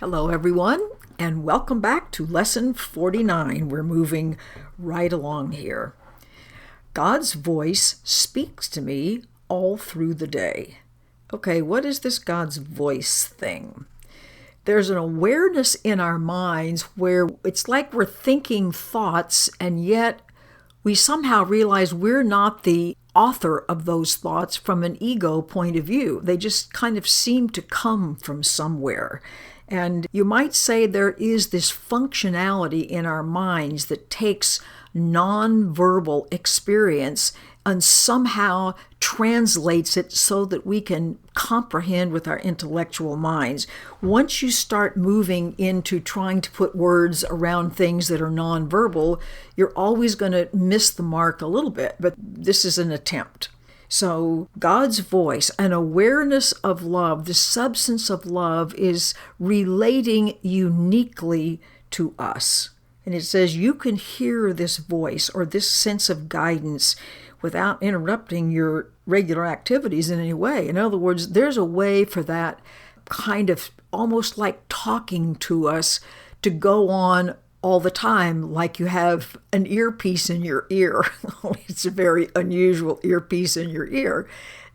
Hello, everyone, and welcome back to Lesson 49. We're moving right along here. God's voice speaks to me all through the day. Okay, what is this God's voice thing? There's an awareness in our minds where it's like we're thinking thoughts, and yet we somehow realize we're not the author of those thoughts from an ego point of view. They just kind of seem to come from somewhere. And you might say there is this functionality in our minds that takes nonverbal experience and somehow translates it so that we can comprehend with our intellectual minds. Once you start moving into trying to put words around things that are nonverbal, you're always going to miss the mark a little bit, but this is an attempt. So God's voice, an awareness of love, the substance of love is relating uniquely to us. And it says you can hear this voice or this sense of guidance without interrupting your regular activities in any way. In other words, there's a way for that kind of almost like talking to us to go on all the time, like you have an earpiece in your ear. It's a very unusual earpiece in your ear.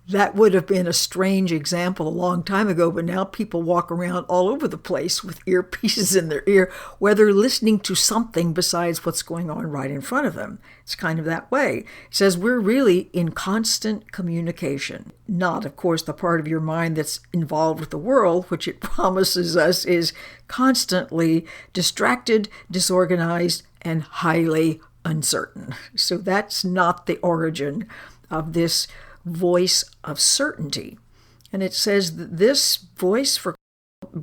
That would have been a strange example a long time ago, but now people walk around all over the place with earpieces in their ear, whether listening to something besides what's going on right in front of them. It's kind of that way. It says we're really in constant communication. Not, of course, the part of your mind that's involved with the world, which it promises us is constantly distracted, disorganized, and highly uncertain. So that's not the origin of this voice of certainty. And it says that this voice for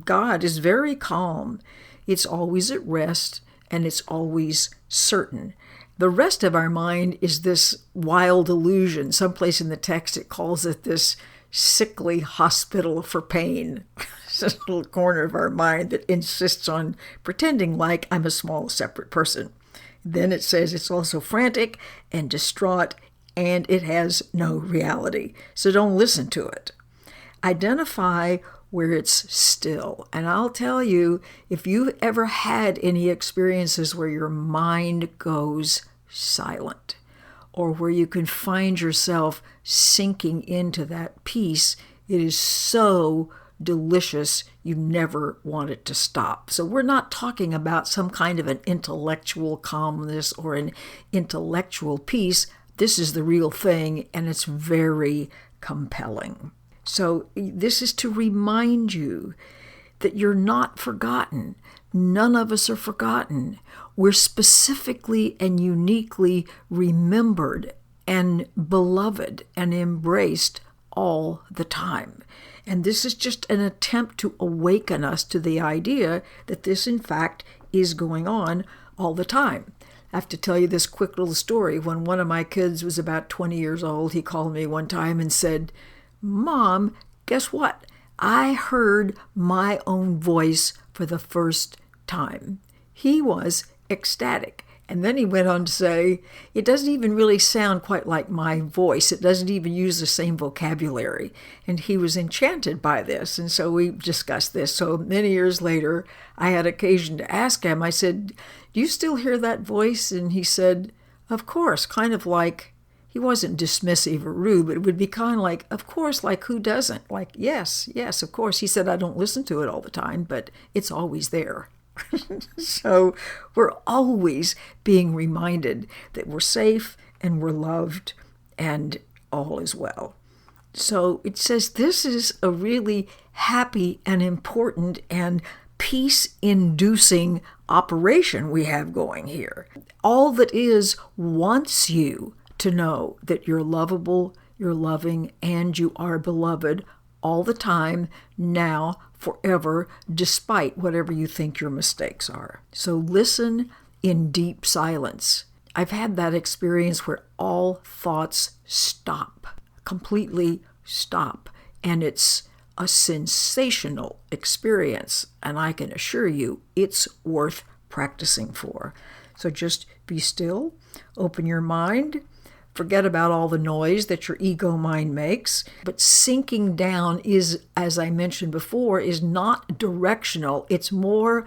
God is very calm. It's always at rest, and it's always certain. The rest of our mind is this wild illusion. Someplace in the text it calls it this sickly hospital for pain. It's a little corner of our mind that insists on pretending like I'm a small, separate person. Then it says it's also frantic and distraught, and it has no reality. So don't listen to it. Identify where it's still. And I'll tell you, if you've ever had any experiences where your mind goes silent, or where you can find yourself sinking into that peace, it is so delicious, you never want it to stop. So we're not talking about some kind of an intellectual calmness or an intellectual peace. This is the real thing, and it's very compelling. So this is to remind you that you're not forgotten. None of us are forgotten. We're specifically and uniquely remembered and beloved and embraced all the time. And this is just an attempt to awaken us to the idea that this, in fact, is going on all the time. I have to tell you this quick little story. When one of my kids was about 20 years old, he called me one time and said, "Mom, guess what? I heard my own voice for the first time." He was ecstatic. And then he went on to say, it doesn't even really sound quite like my voice. It doesn't even use the same vocabulary. And he was enchanted by this. And so we discussed this. So many years later, I had occasion to ask him, I said, "Do you still hear that voice?" And he said, "Of course," kind of like, he wasn't dismissive or rude, but it would be kind of like, of course, like who doesn't? Like, yes, of course. He said, "I don't listen to it all the time, but it's always there." So we're always being reminded that we're safe and we're loved and all is well. So it says this is a really happy and important and peace-inducing operation we have going here. All that is wants you to know that you're lovable, you're loving, and you are beloved all the time, now, forever, despite whatever you think your mistakes are. So listen in deep silence. I've had that experience where all thoughts stop, completely stop, and it's a sensational experience, and I can assure you it's worth practicing for. So just be still, open your mind, Forget about all the noise that your ego mind makes. But sinking down is, as I mentioned before, is not directional. It's more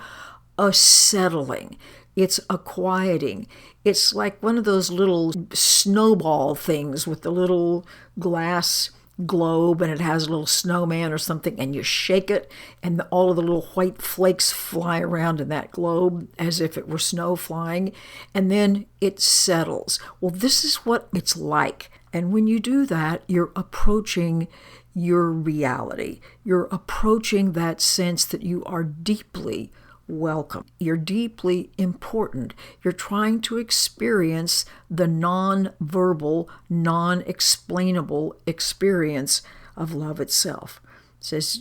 a settling. It's a quieting. It's like one of those little snowball things with the little glass globe, and it has a little snowman or something, and you shake it, and all of the little white flakes fly around in that globe as if it were snow flying, and then it settles. Well, this is what it's like. And when you do that, you're approaching your reality. You're approaching that sense that you are deeply welcome. You're deeply important. You're trying to experience the non-verbal, non-explainable experience of love itself. It says,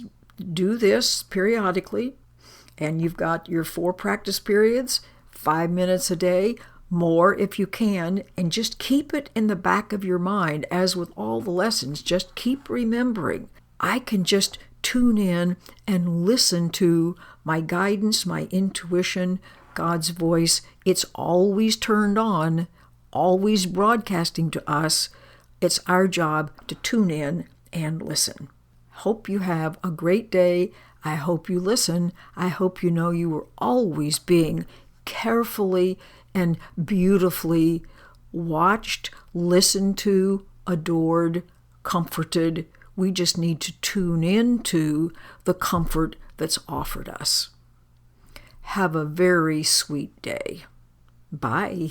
do this periodically, and you've got your 4 practice periods, 5 minutes a day, more if you can, and just keep it in the back of your mind. As with all the lessons, just keep remembering, I can just tune in and listen to my guidance, my intuition, God's voice. It's always turned on, always broadcasting to us. It's our job to tune in and listen. Hope you have a great day. I hope you listen. I hope you know you are always being carefully and beautifully watched, listened to, adored, comforted. We just need to tune into the comfort that's offered us. Have a very sweet day. Bye.